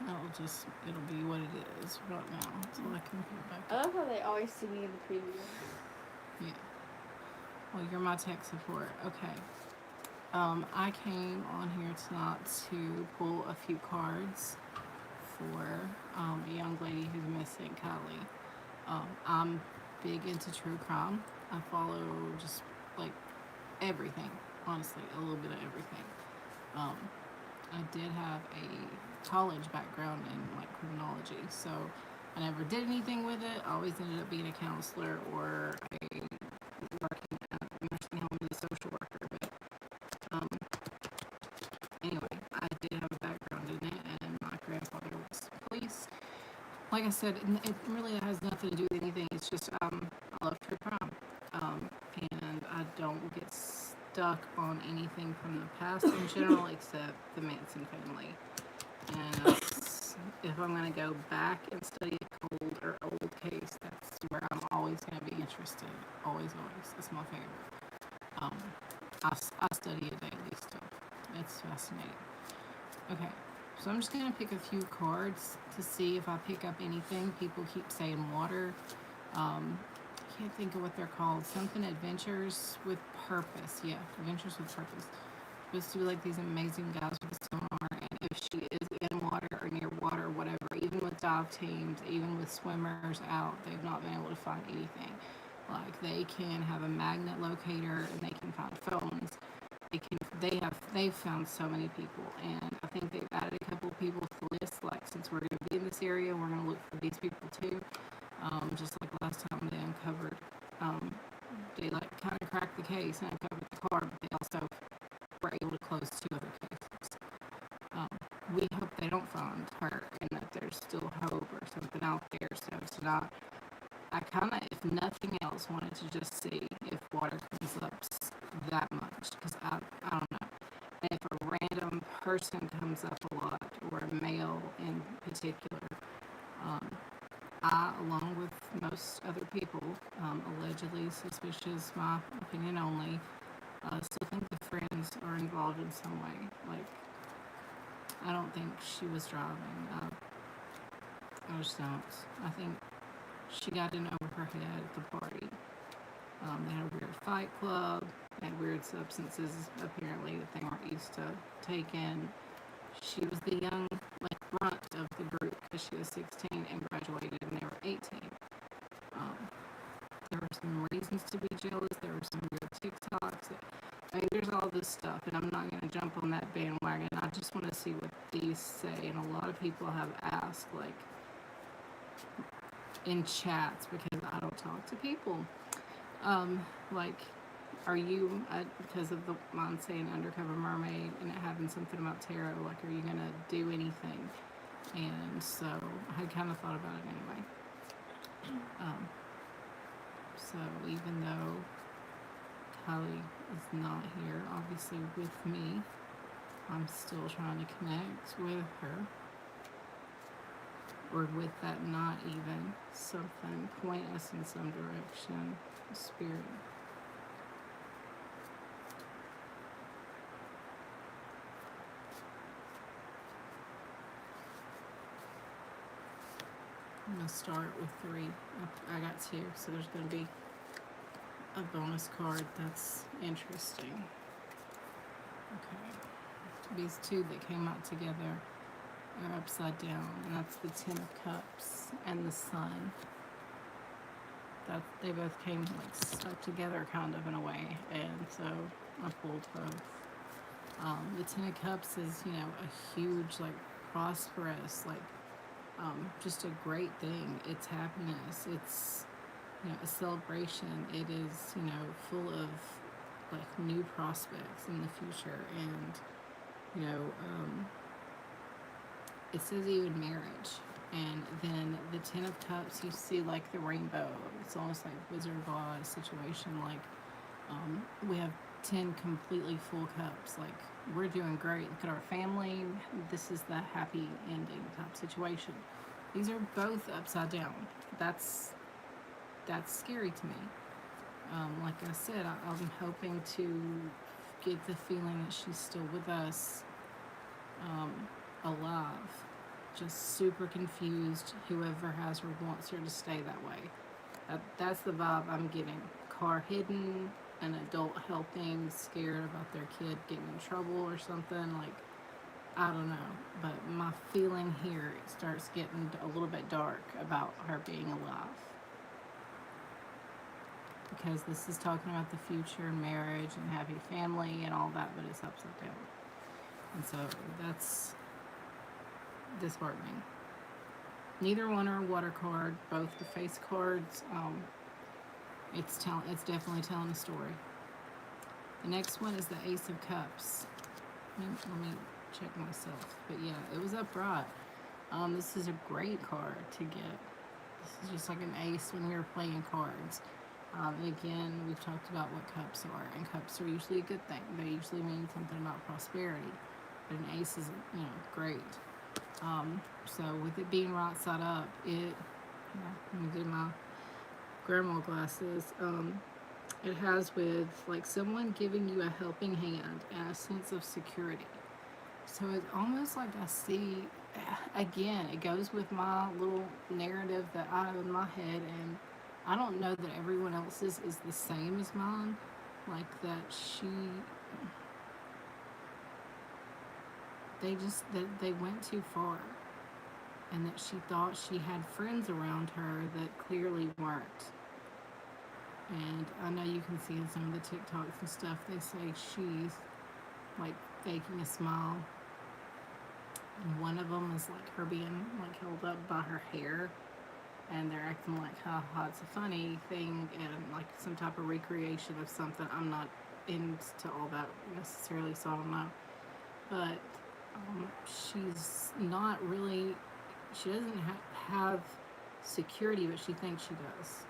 It'll be what it is right now until I can put it back I up. love how they always see me in the preview. Yeah. Well, you're my tech support. Okay. I came on here tonight to pull a few cards for a young lady who's missing, Kiely. I'm big into true crime. I follow just like everything, honestly, a little bit of everything. Um, I did have a college background in like criminology, so I never did anything with it. I always ended up being a counselor or a working at a nursing home as a social worker. But um, anyway, I did have a background in it, and my grandfather was police. Like I said, it really has nothing to do with anything. It's just I love true crime, um, and I don't get stuck on anything from the past in general, except the Manson family. And if I'm gonna go back and study a cold or old case, that's where I'm always gonna be interested. Always, always. It's my favorite. Um, I study it daily still. It's fascinating. Okay, so I'm just gonna pick a few cards to see if I pick up anything. People keep saying water. I can't think of what they're called. Something adventures with purpose. Yeah, adventures with purpose. Supposed to be like these amazing guys with a sonar, and if she is in water or near water, or whatever, even with dive teams, even with swimmers out, they've not been able to find anything. Like they can have a magnet locator and they can find phones. They've found so many people, and I think they've added a couple of people to the list. Like since we're going to be in this area, we're going to look for these people too. Just like last time they uncovered, um, they like kind of cracked the case and uncovered the car, but they also were able to close two other cases. Um, we hope they don't find her and that there's still hope or something out there. So tonight, I kind of, if nothing else, wanted to just see if water comes up that much because I don't know. And if a random person comes up a lot or a male in particular, um, I, along with most other people, allegedly suspicious, my opinion only, still think the friends are involved in some way. Like, I don't think she was driving. I just don't. I think she got in over her head at the party. They had a weird fight club. They had weird substances, apparently, that they weren't used to taking. She was the young, like, brunt of the group because she was 16 and graduated and they were 18. Um, there were some reasons to be jealous. There were some weird TikToks. I mean, there's all this stuff, and I'm not going to jump on that bandwagon. I just want to see what these say. And a lot of people have asked, like, in chats, because I don't talk to people. Like, are you, because of the mine saying undercover mermaid and it having something about tarot, like, are you going to do anything? And so I had kind of thought about it anyway. So even though Kiely is not here, obviously, with me, I'm still trying to connect with her. Or with that not even something, point us in some direction, spirit. I'm going to start with 3. I got 2, so there's going to be a bonus card that's interesting. Okay. These 2 that came out together are upside down, and that's the 10 of Cups and the Sun. That they both came like stuck together kind of in a way, and so I pulled both. The 10 of Cups is, a huge, like, prosperous, like, just a great thing. It's happiness. It's, a celebration. It is, full of, like, new prospects in the future. And, it says even marriage. And then the 10 of Cups, you see, like, the rainbow. It's almost like Wizard of Oz situation. Like, we have 10 completely full cups. Like, we're doing great. Look at our family. This is the happy ending type situation. These are both upside down. That's scary to me. Like I said, I'm hoping to get the feeling that she's still with us, alive. just super confused. Whoever has her wants her to stay that way. That's the vibe I'm getting. Car hidden, an adult helping, scared about their kid getting in trouble or something. Like, I don't know. But my feeling here, it starts getting a little bit dark about her being alive. Because this is talking about the future and marriage and happy family and all that, but it's upside down. And so that's disheartening. Neither one are a water card. Both the face cards. It's definitely telling a story. The next one is the Ace of Cups. Let me check myself. But yeah, it was upright. This is a great card to get. This is just like an ace when you're playing cards. And again, we've talked about what cups are, and cups are usually a good thing. They usually mean something about prosperity. But an ace is, great. So with it being right side up, let me do my grandma glasses. It has with like someone giving you a helping hand and a sense of security. So it's almost like I see, again, it goes with my little narrative that I have in my head, and I don't know that everyone else's is the same as mine. Like that they went too far, and that she thought she had friends around her that clearly weren't. And I know you can see in some of the TikToks and stuff, they say she's like faking a smile. And one of them is like her being like held up by her hair, and they're acting like, ha, it's a funny thing, and like some type of recreation of something. I'm not into all that necessarily, so I don't know. But she's not really, she doesn't have security, but she thinks she does.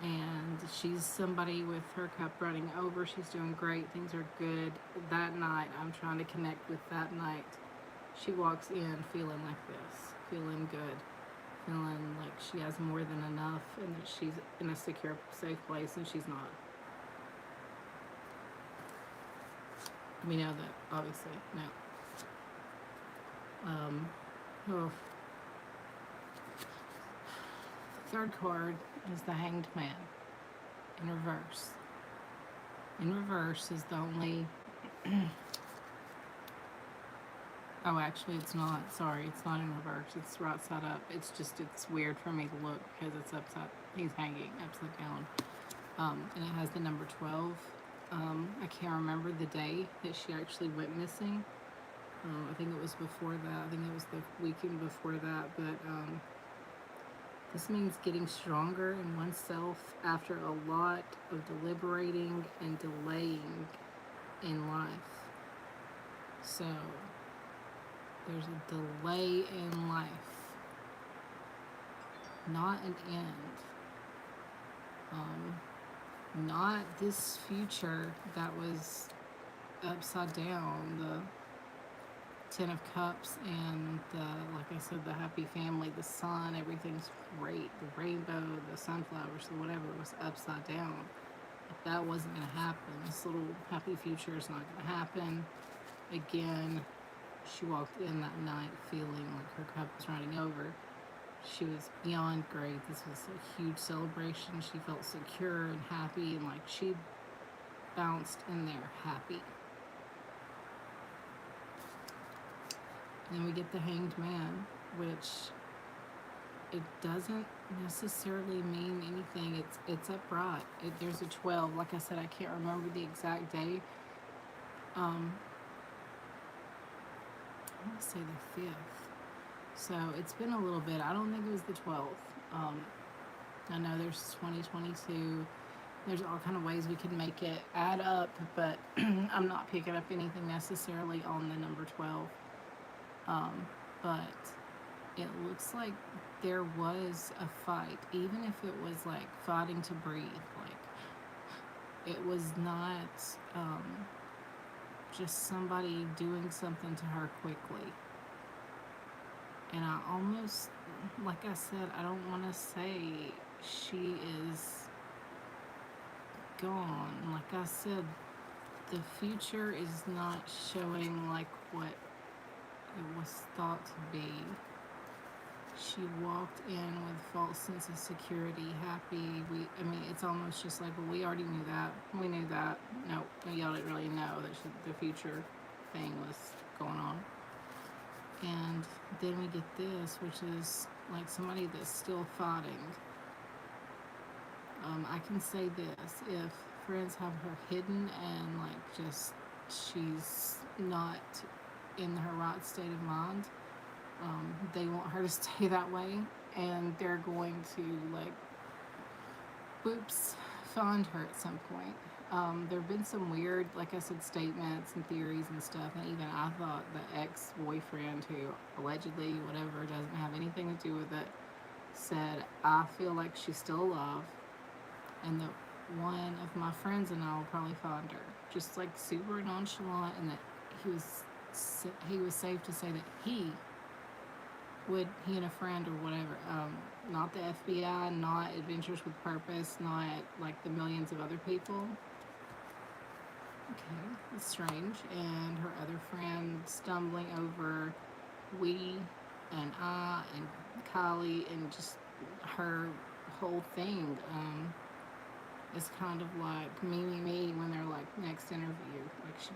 And she's somebody with her cup running over. She's doing great. Things are good. That night, I'm trying to connect with that night. She walks in feeling like this, feeling good, feeling like she has more than enough, and that she's in a secure, safe place, and she's not. We know that, obviously. No. Oh. The third card is the Hanged Man in reverse. In reverse is the only. Oh, actually, it's not. Sorry, it's not in reverse. It's right side up. It's weird for me to look because it's upside. He's hanging upside down. And it has the number 12. I can't remember the day that she actually went missing. I think it was before that. I think it was the weekend before that. But this means getting stronger in oneself after a lot of deliberating and delaying in life. So there's a delay in life, not an end. Not this future that was upside down, the Ten of Cups and like I said, the happy family, the sun, everything's great. The rainbow, the sunflowers, the whatever was upside down. If that wasn't going to happen, this little happy future is not going to happen. Again, she walked in that night feeling like her cup was running over. She was beyond great. This was a huge celebration. She felt secure and happy, and like she bounced in there happy. And then we get the Hanged Man, which it doesn't necessarily mean anything. It's upright. There's a 12. Like I said, I can't remember the exact day. I want to say the 5th. So it's been a little bit. I don't think it was the 12th. I know there's 2022. There's all kind of ways we can make it add up, but I'm not picking up anything necessarily on the number 12. But it looks like there was a fight, even if it was like fighting to breathe. Like it was not just somebody doing something to her quickly. And I almost, like I said, I don't want to say she is gone. Like I said, the future is not showing like what it was thought to be. She walked in with false sense of security, happy. I mean, it's almost just like, well, we already knew that. We knew that. No, y'all didn't really know that the future thing was going on. And then we get this, which is like somebody that's still fighting. I can say this: if friends have her hidden and like just she's not in her right state of mind, they want her to stay that way, and they're going to like, oops, find her at some point. There have been some weird, like I said, statements and theories and stuff, and even I thought the ex-boyfriend, who allegedly, whatever, doesn't have anything to do with it, said, I feel like she's still alive, and that one of my friends and I will probably find her. Just like super nonchalant, and that he was safe to say that he and a friend or whatever, not the FBI, not Adventures with Purpose, not like the millions of other people. Okay, it's strange. And her other friend stumbling over we and I and Kiely, and just her whole thing. It's kind of like me when they're like, next interview, like she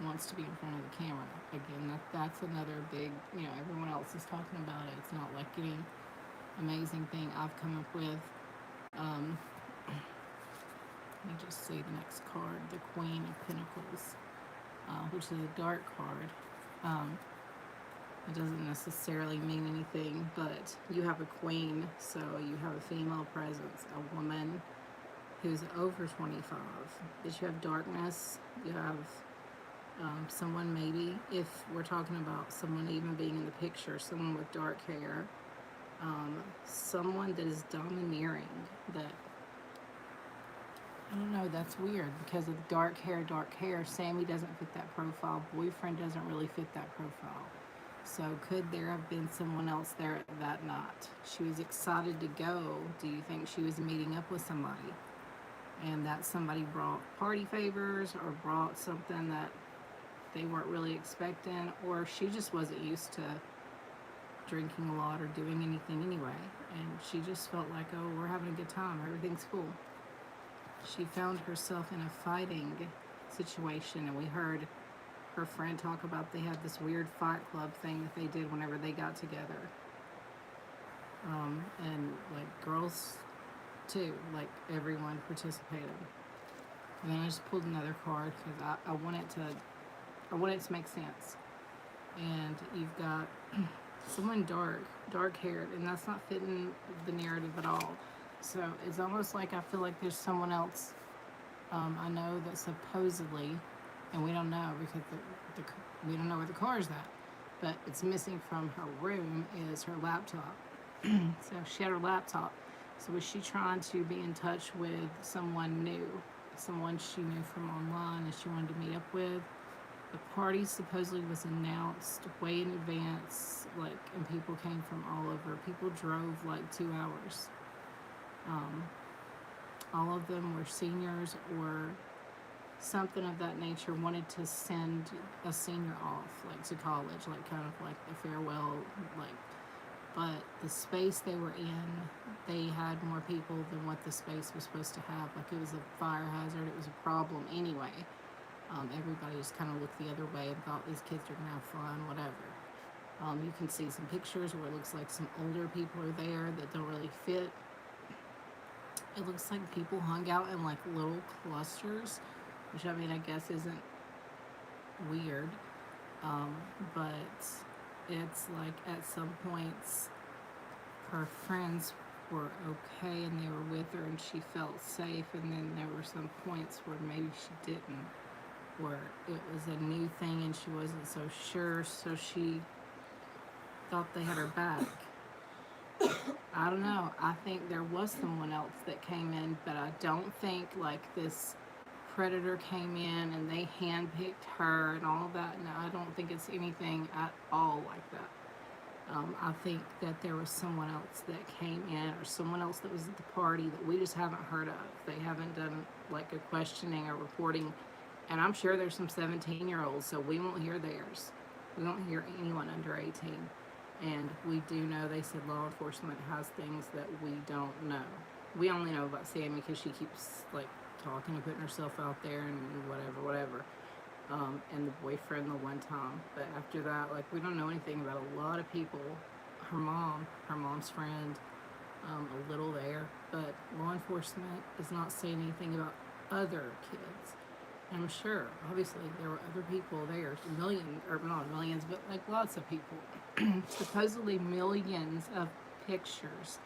wants to be in front of the camera again. That's another big, everyone else is talking about it. It's not like any amazing thing I've come up with. Let me just see the next card, the Queen of Pentacles, which is a dark card. It doesn't necessarily mean anything, but you have a queen, so you have a female presence, a woman who's over 25. But you have darkness, you have someone, maybe, if we're talking about someone even being in the picture, someone with dark hair, someone that is domineering, that, I don't know, that's weird, because of dark hair, Sammy doesn't fit that profile, boyfriend doesn't really fit that profile. So could there have been someone else there that night? She was excited to go. Do you think she was meeting up with somebody, and that somebody brought party favors or brought something that they weren't really expecting, or she just wasn't used to drinking a lot or doing anything anyway, and she just felt like, oh, we're having a good time, everything's cool. She found herself in a fighting situation, and we heard her friend talk about they had this weird fight club thing that they did whenever they got together. And like girls too, like everyone participated. And then I just pulled another card because I want it to make sense. And you've got someone dark haired, and that's not fitting the narrative at all. So it's almost like I feel like there's someone else. I know that supposedly, and we don't know because we don't know where the car is at, but it's missing from her room is her laptop. So she had her laptop. So was she trying to be in touch with someone new, someone she knew from online and she wanted to meet up with? The party supposedly was announced way in advance, like, and people came from all over. People drove like 2 hours. All of them were seniors or something of that nature, wanted to send a senior off, like to college, like kind of like a farewell, like, but the space they were in, they had more people than what the space was supposed to have. Like it was a fire hazard, it was a problem anyway. Everybody just kind of looked the other way and thought these kids are gonna have fun, whatever. You can see some pictures where it looks like some older people are there that don't really fit. It looks like people hung out in like little clusters, which I mean, I guess isn't weird, but it's like at some points her friends were okay and they were with her and she felt safe, and then there were some points where maybe she didn't, where it was a new thing and she wasn't so sure, so she thought they had her back. I don't know. I think there was someone else that came in, but I don't think like this predator came in and they handpicked her and all that. No, I don't think it's anything at all like that. I think that there was someone else that came in, or someone else that was at the party that we just haven't heard of. They haven't done like a questioning or reporting, and I'm sure there's some 17-year-olds, so we won't hear theirs. We don't hear anyone under 18. And we do know they said law enforcement has things that we don't know. We only know about Sammy because she keeps like talking and putting herself out there and whatever. And the boyfriend the one time. But after that, like we don't know anything about a lot of people. Her mom's friend, a little there. But law enforcement is not saying anything about other kids. And I'm sure, obviously, there were other people there, millions, or not millions, but like lots of people. Supposedly millions of pictures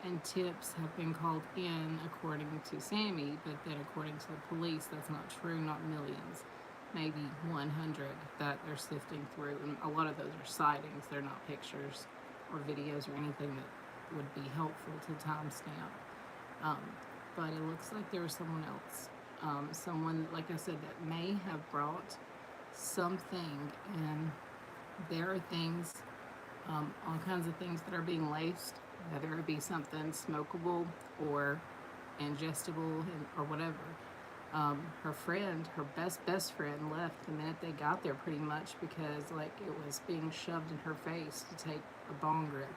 and tips have been called in according to Sammy, but then according to the police, that's not true, not millions. Maybe 100 that they're sifting through, and a lot of those are sightings, they're not pictures or videos or anything that would be helpful to timestamp. But it looks like there was someone else. Someone, like I said, that may have brought something, and there are things, all kinds of things that are being laced, whether it be something smokable or ingestible or whatever. Her friend, her best friend, left the minute they got there, pretty much because like it was being shoved in her face to take a bong rip,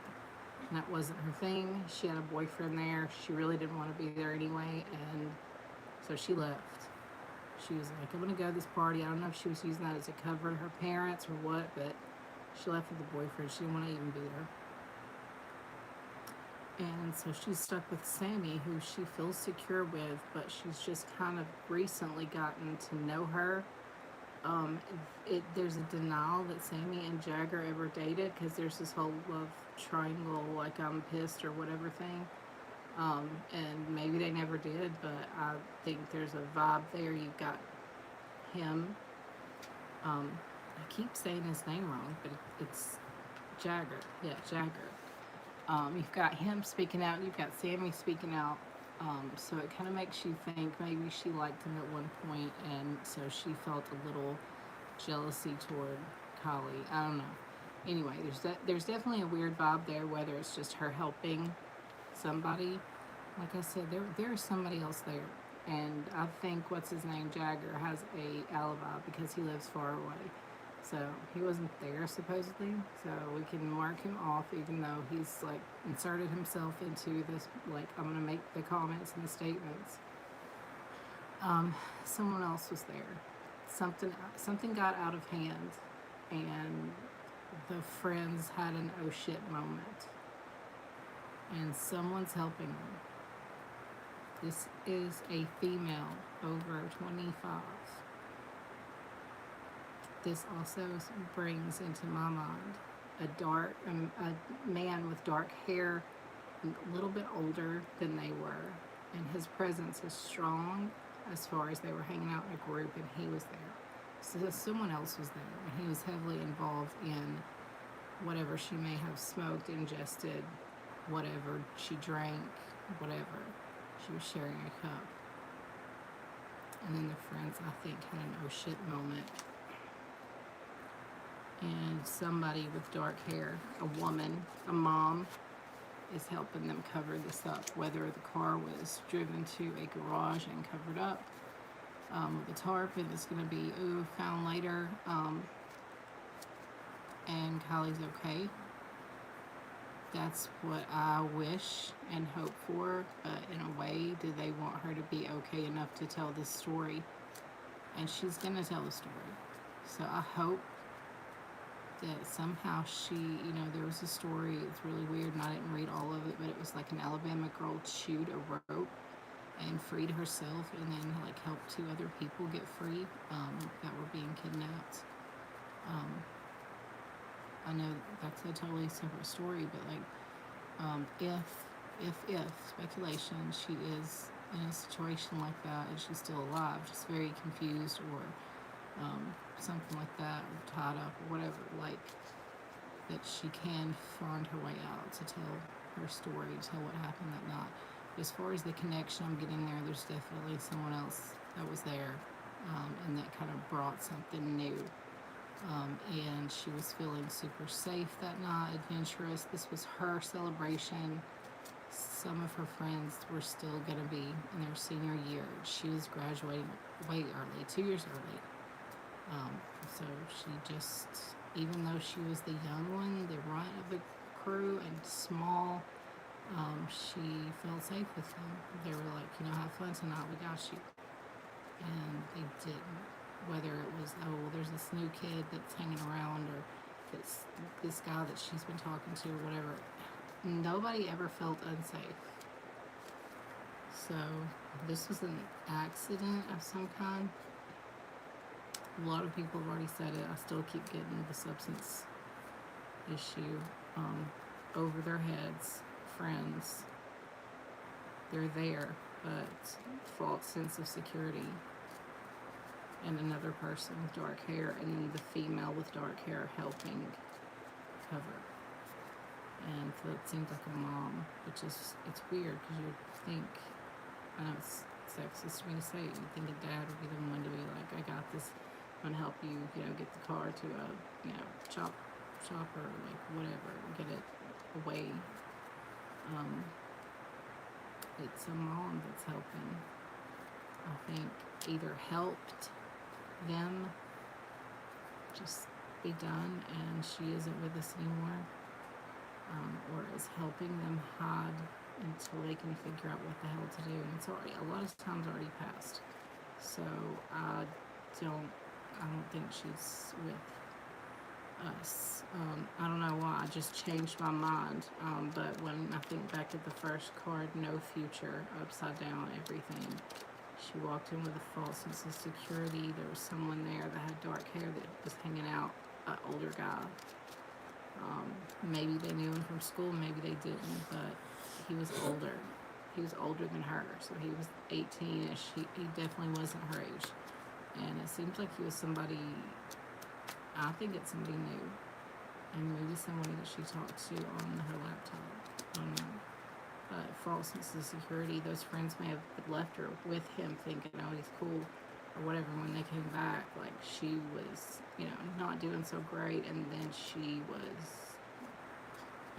and that wasn't her thing. She had a boyfriend there. She really didn't want to be there anyway, and so she left. She was like, I'm going to go to this party. I don't know if she was using that as a cover to her parents or what, but she left with the boyfriend. She didn't want to even be there. And so she's stuck with Sammy, who she feels secure with, but she's just kind of recently gotten to know her. There's a denial that Sammy and Jagger ever dated, because there's this whole love triangle, like I'm pissed or whatever thing. And maybe they never did, but I think there's a vibe there. You've got him. I keep saying his name wrong, but it's Jagger. Yeah, Jagger. You've got him speaking out. You've got Sammy speaking out. So it kind of makes you think maybe she liked him at one point, and so she felt a little jealousy toward Kiely. I don't know. Anyway, there's definitely a weird vibe there, whether it's just her helping somebody. Like I said, there is somebody else there, and I think what's his name, Jagger, has a alibi because he lives far away. So he wasn't there supposedly. So we can mark him off, even though he's like inserted himself into this. Like I'm gonna make the comments and the statements. Someone else was there. Something got out of hand, and the friends had an oh shit moment. And someone's helping them. This is a female over 25. This also brings into my mind a man with dark hair, a little bit older than they were, and his presence is strong as far as they were hanging out in a group and he was there. So someone else was there, and he was heavily involved in whatever she may have smoked, ingested, whatever she drank, whatever. She was sharing a cup. And then the friends, I think, had an oh shit moment. And somebody with dark hair, a woman, a mom, is helping them cover this up. Whether the car was driven to a garage and covered up with a tarp, and it's going to be found later. And Kiely's okay. That's what I wish and hope for, but in a way, do they want her to be okay enough to tell this story? And she's going to tell the story. So I hope that somehow she, there was a story, it's really weird, and I didn't read all of it, but it was like an Alabama girl chewed a rope and freed herself, and then like helped 2 other people get free that were being kidnapped. I know that's a totally separate story, but like, if speculation, she is in a situation like that and she's still alive, just very confused or something like that, or tied up or whatever, like, that she can find her way out to tell her story, tell what happened that night. As far as the connection I'm getting there, there's definitely someone else that was there, and that kind of brought something new. And she was feeling super safe that night, adventurous. This was her celebration. Some of her friends were still going to be in their senior year. She was graduating way early, 2 years early. So she just even though she was the young one, the runt of the crew and small, she felt safe with them. They were like, have fun tonight, we got you. And they didn't. Whether it was, oh, well, there's this new kid that's hanging around, or it's this guy that she's been talking to, or whatever. Nobody ever felt unsafe. So this was an accident of some kind. A lot of people have already said it. I still keep getting the substance issue over their heads. Friends, they're there, but false sense of security. And another person with dark hair, and then the female with dark hair helping cover. And so it seems like a mom, which is, it's weird because you think, I know it's sexist for me to say it, you think a dad would be the one to be like, I got this, I'm gonna help you, get the car to a, chopper, like whatever, get it away. It's a mom that's helping. I think either helped them just be done and she isn't with us anymore, or is helping them hide until they can figure out what the hell to do. And it's already, a lot of times already passed. So I don't think she's with us. I don't know why, I just changed my mind. But when I think back at the first card, no future, upside down, everything. She walked in with a false sense of security. There was someone there that had dark hair that was hanging out, an older guy. Maybe they knew him from school, maybe they didn't, but he was older. He was older than her, so he was 18-ish. He definitely wasn't her age. And it seems like he was somebody, I think it's somebody new. And maybe somebody that she talked to on her laptop. I don't know. But false sense of security, those friends may have left her with him thinking, oh, he's cool, or whatever. When they came back, like, she was, not doing so great, and then she was,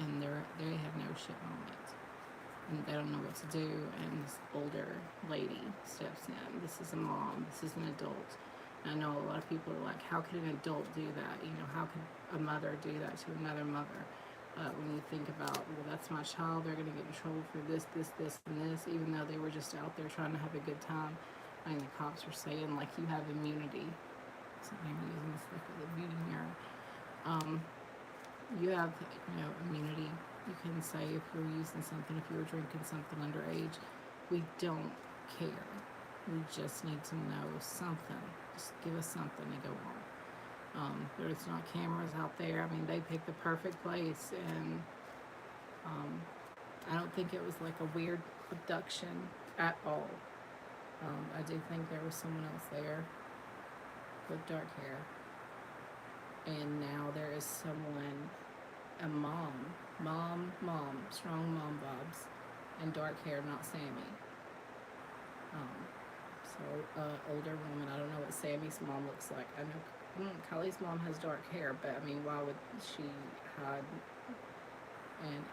and they had no shit moment. And they don't know what to do, and this older lady steps in. This is a mom, this is an adult. And I know a lot of people are like, how could an adult do that? How could a mother do that to another mother? When you think about, well, that's my child, they're going to get in trouble for this, and this, even though they were just out there trying to have a good time. I mean, the cops were saying, like, you have immunity. Something I'm using this like the beauty mirror. You have, immunity. You can say if you're using something, if you were drinking something underage. We don't care. We just need to know something. Just give us something to go on. There's not cameras out there. I mean, they picked the perfect place, and I don't think it was like a weird abduction at all. I do think there was someone else there with dark hair, and now there is someone, a mom, strong mom bobs, and dark hair, not Sammy. Older woman. I don't know what Sammy's mom looks like. I know Kiely's mom has dark hair, but I mean, why would she hide? And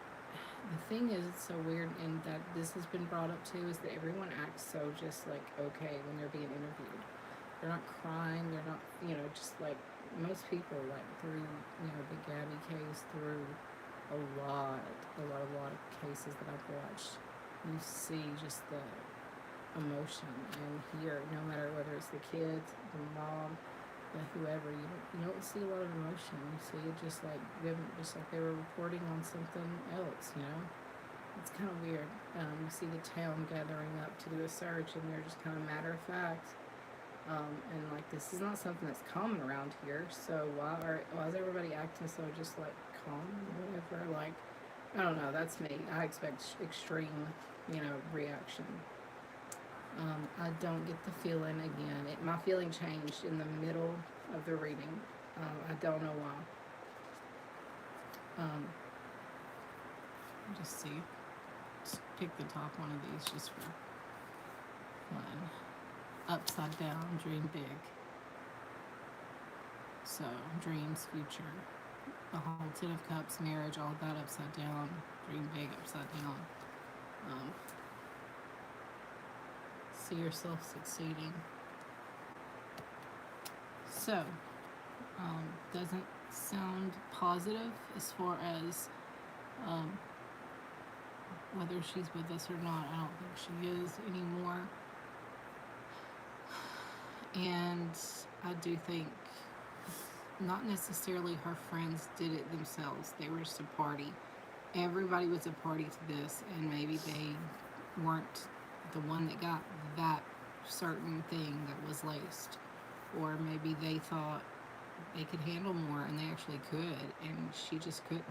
the thing is, it's so weird, and that this has been brought up too, is that everyone acts so just like okay when they're being interviewed. They're not crying. They're not, just like most people, like through, the Gabby case, through a lot of cases that I've watched, you see just the emotion. And here, no matter whether it's the kids, the mom, the whoever, you don't see a lot of emotion. You see it just like them, just like they were reporting on something else. It's kind of weird. You see the town gathering up to do a search, and they're just kind of matter of fact. And like, this is not something that's common around here. So why is everybody acting so just like calm, whatever? Like, I don't know. That's me. I expect extreme, reaction. I don't get the feeling again. My feeling changed in the middle of the reading. I don't know why. Just see. Just pick the top one of these just for fun. Upside down, dream big. So, dreams, future. The whole Ten of Cups, marriage, all that upside down. Dream big, upside down. See yourself succeeding. So, doesn't sound positive as far as um, whether she's with us or not. I don't think she is anymore. And I do think not necessarily her friends did it themselves. They were just a party. Everybody was a party to this, and maybe they weren't the one that got that certain thing that was laced. Or maybe they thought they could handle more and they actually could, and she just couldn't.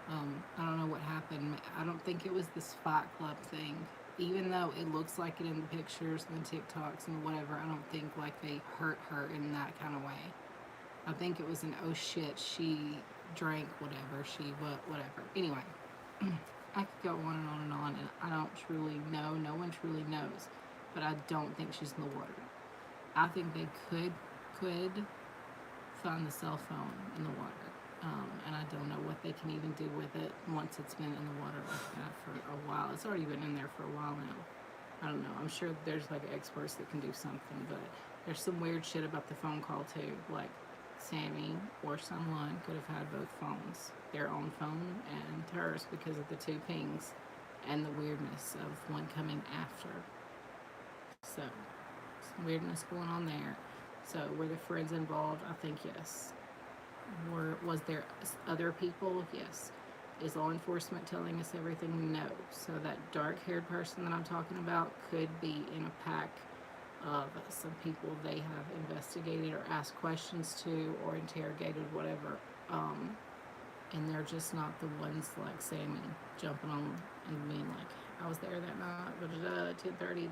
I don't know what happened. I don't think it was this Fight Club thing. Even though it looks like it in the pictures and the TikToks and whatever, I don't think like they hurt her in that kind of way. I think it was an oh shit, she drank whatever, whatever. Anyway, I could go on and on, and I don't truly know. No one truly knows, but I don't think she's in the water. I think they could find the cell phone in the water. And I don't know what they can even do with it once it's been in the water like that for a while. It's already been in there for a while now. I don't know. I'm sure there's like experts that can do something, but there's some weird shit about the phone call too. Like Sammy or someone could have had both phones, their own phone and hers, because of the two pings and the weirdness of one coming after. So, some weirdness going on there. So, were the friends involved? I think yes. Was there other people? Yes. Is law enforcement telling us everything? No. So that dark-haired person that I'm talking about could be in a pack of some people they have investigated or asked questions to or interrogated, whatever. And they're just not the ones like Sammy jumping on and being like, I was there that night, 10:30.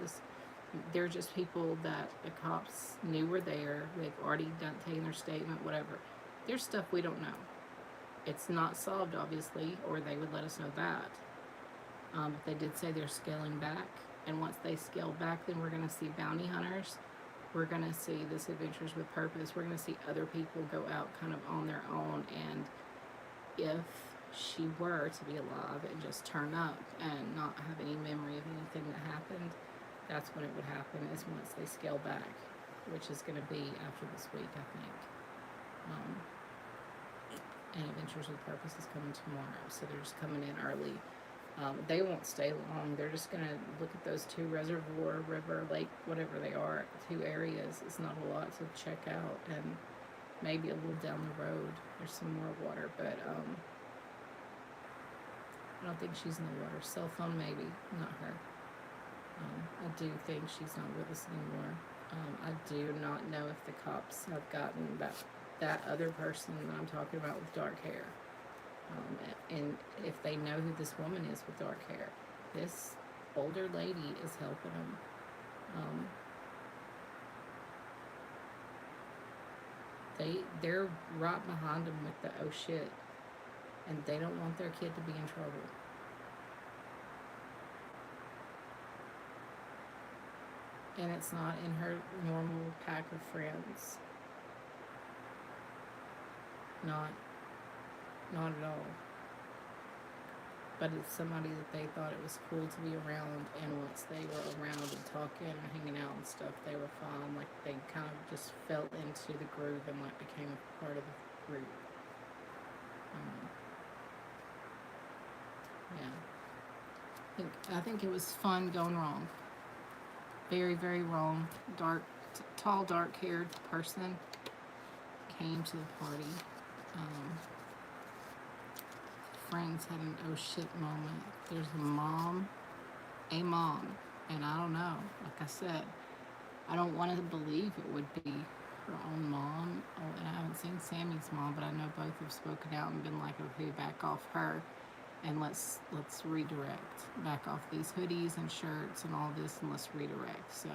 They're just people that the cops knew were there. They've already taken their statement, whatever. There's stuff we don't know. It's not solved, obviously, or they would let us know that. But they did say they're scaling back. And once they scale back, then we're going to see bounty hunters. We're going to see this Adventures with Purpose. We're going to see other people go out kind of on their own. And if she were to be alive and just turn up and not have any memory of anything that happened, that's when it would happen, is once they scale back, which is going to be after this week, I think. And Adventures with Purpose is coming tomorrow, so they're just coming in early. They won't stay long. They're just going to look at those two reservoir, river, lake, whatever they are, two areas. It's not a lot to check out, and maybe a little down the road there's some more water, but I don't think she's in the water. Cell phone, maybe, not her. I do think she's not with us anymore. I do not know if the cops have gotten that other person that I'm talking about with dark hair. And if they know who this woman is with dark hair. This older lady is helping them. They're right behind them with the oh shit. And they don't want their kid to be in trouble. And it's not in her normal pack of friends. Not at all. But it's somebody that they thought it was cool to be around, and once they were around and talking and hanging out and stuff, they were fine. Like, they kind of just fell into the groove and like became a part of the group. Yeah. I think it was fun going wrong. Very, very wrong. Tall, dark-haired person came to the party. Friends had an oh shit moment. There's a mom, and I don't know. Like I said, I don't want to believe it would be her own mom. Oh, and I haven't seen Sammy's mom, but I know both have spoken out and been like, okay, back off her, and let's redirect. Back off these hoodies and shirts and all this, and let's redirect. So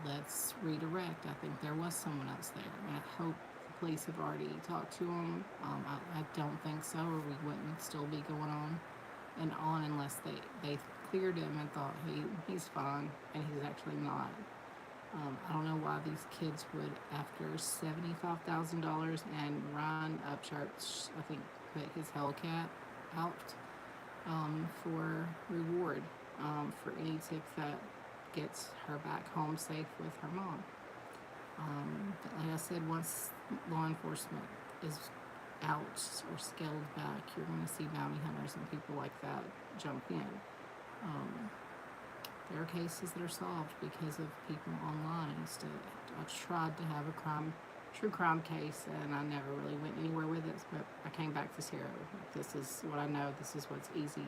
let's redirect. I think there was someone else there, and I hope the police have already talked to him. I don't think so, or we wouldn't still be going on and on unless they cleared him and thought he's fine, and he's actually not. I don't know why these kids would, after $75,000 and Ryan Upchurch, I think, put his Hellcat out for reward for any tip that gets her back home safe with her mom. Like I said, once law enforcement is out or scaled back, you're going to see bounty hunters and people like that jump in. There are cases that are solved because of people online. I tried to have a true crime case, and I never really went anywhere with it. But I came back to zero. This is what I know. This is what's easy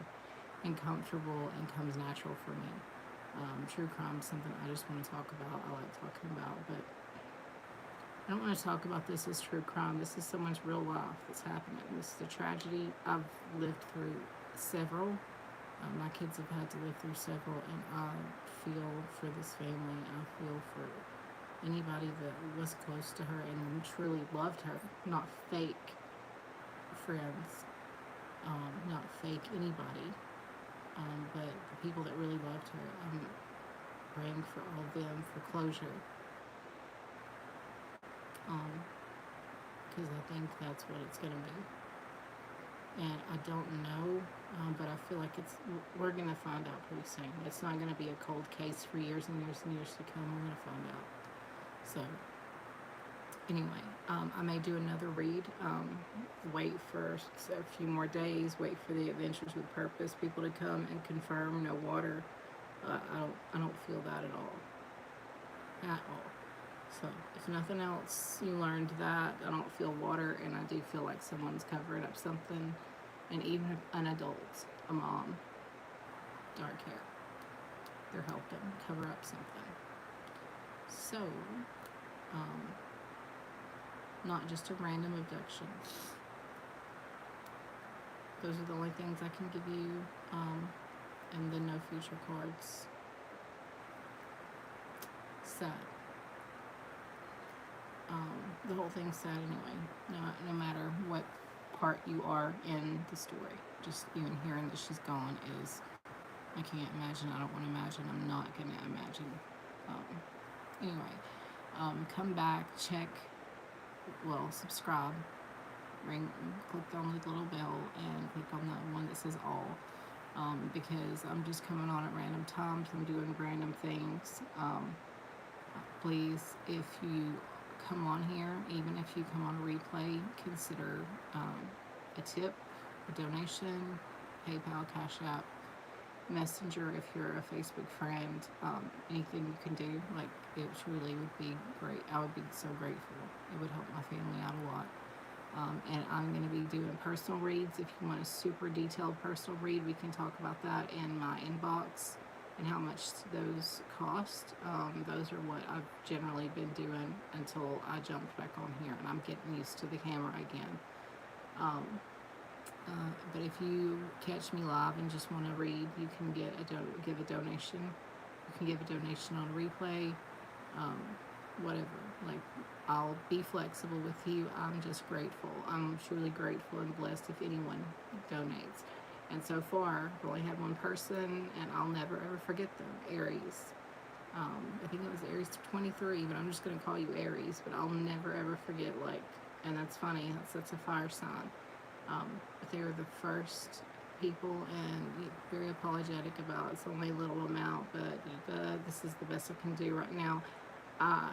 and comfortable and comes natural for me. True crime is something I just want to talk about. I like talking about, but I don't want to talk about this as true crime. This is someone's real life that's happening. This is a tragedy. I've lived through several. My kids have had to live through several, and I feel for this family. I feel for anybody that was close to her and truly loved her, not fake friends, not fake anybody, but the people that really loved her. I'm praying for all of them for closure, because I think that's what it's going to be. And I don't know, but I feel like we're going to find out pretty soon. It's not going to be a cold case for years and years and years to come. We're going to find out. So, anyway, I may do another read. Wait for a few more days. Wait for the Adventures with Purpose people to come and confirm no water. I don't feel that at all. At all. So, if nothing else, you learned that I don't feel water, and I do feel like someone's covering up something. And even an adult, a mom, dark hair, they're helping cover up something. So, not just a random abduction. Those are the only things I can give you, and the no future cards. Sad. The whole thing's sad anyway, no matter what part you are in the story. Just even hearing that she's gone is, I can't imagine. I don't want to imagine. I'm not going to imagine. Anyway, come back, check, subscribe, click on the little bell, and click on the one that says all, because I'm just coming on at random times. I'm doing random things. Please, if you come on here, even if you come on a replay, consider a tip, a donation, PayPal, Cash App, Messenger if you're a Facebook friend, anything you can do. Like, it truly would be great. I would be so grateful. It would help my family out a lot. And I'm going to be doing personal reads. If you want a super detailed personal read, we can talk about that in my inbox and how much those cost. Those are what I've generally been doing until I jumped back on here, and I'm getting used to the camera again. But if you catch me live and just want to read, you can give a donation. You can give a donation on a replay, whatever. Like, I'll be flexible with you. I'm just grateful. I'm truly grateful and blessed if anyone donates. And so far, I've only had one person, and I'll never ever forget them. Aries. I think it was Aries 23, but I'm just going to call you Aries. But I'll never ever forget, and that's funny, that's a fire sign. But they were the first people, and very apologetic about it's only a little amount, but this is the best I can do right now. I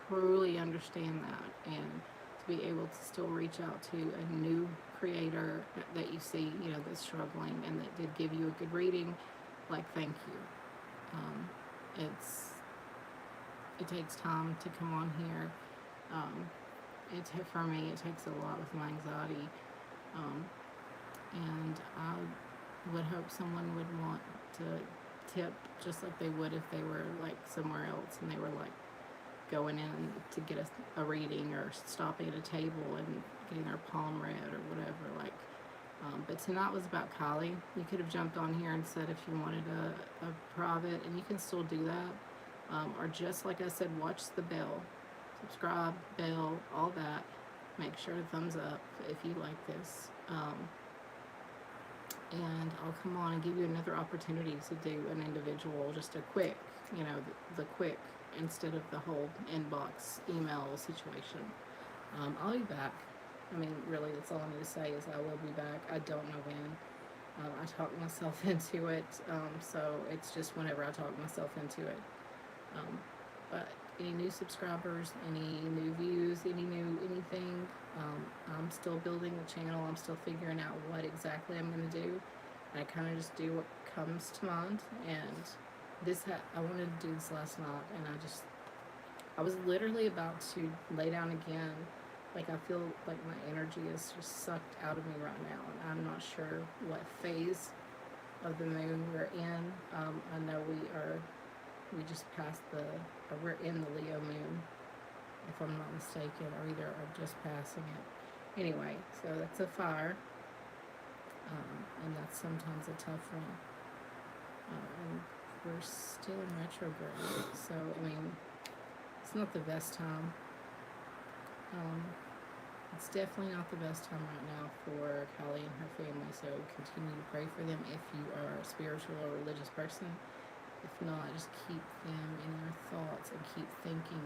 truly understand that, and to be able to still reach out to a new creator that you see, that's struggling and that did give you a good reading, thank you. It takes time to come on here. For me, it takes a lot with my anxiety, and I would hope someone would want to tip just like they would if they were somewhere else and they were going in to get a reading or stopping at a table and getting their palm read or whatever. But tonight was about Kiely. You could have jumped on here and said if you wanted a private, and you can still do that. Or just like I said, watch the bell. Subscribe, bell, all that. Make sure to thumbs up if you like this. And I'll come on and give you another opportunity to do an individual, just a quick, the quick, instead of the whole inbox email situation. I'll be back. Really, that's all I need to say is I will be back. I don't know when. I talk myself into it, so it's just whenever I talk myself into it. But any new subscribers, any new views, any new anything. I'm still building the channel. I'm still figuring out what exactly I'm going to do. I kind of just do what comes to mind. And I wanted to do this last night, and I was literally about to lay down again. Like, I feel like my energy is just sucked out of me right now, and I'm not sure what phase of the moon we're in. I know we just passed we're in the Leo moon, if I'm not mistaken, or either are just passing it. Anyway, so that's a fire, and that's sometimes a tough one. And we're still in retrograde, so I mean, it's not the best time. It's definitely not the best time right now for Kiely and her family, so continue to pray for them if you are a spiritual or religious person. If not, just keep them in your thoughts and keep thinking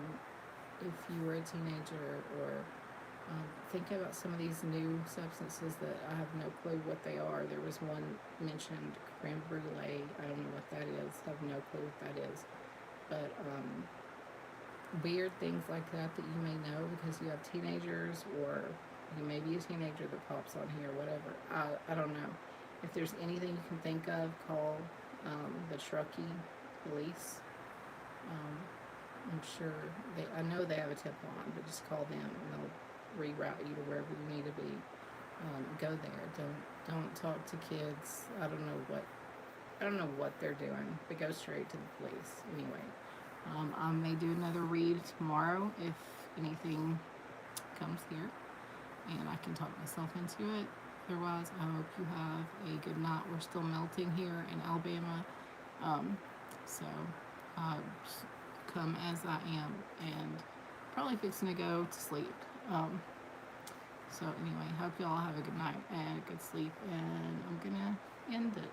if you were a teenager, or think about some of these new substances that I have no clue what they are. There was one mentioned, creme brulee. I don't know what that is. I have no clue what that is. But weird things like that you may know because you have teenagers, or you may be a teenager that pops on here, whatever. I don't know. If there's anything you can think of, call the Truckee police. I'm sure I know they have a tip line, but just call them and they'll reroute you to wherever you need to be. Go there. Don't talk to kids. I don't know what they're doing, but go straight to the police. Anyway, I may do another read tomorrow if anything comes here, and I can talk myself into it. Otherwise, I hope you have a good night. We're still melting here in Alabama, so come as I am, and probably fixing to go to sleep. So anyway, hope you all have a good night and a good sleep, and I'm gonna end it.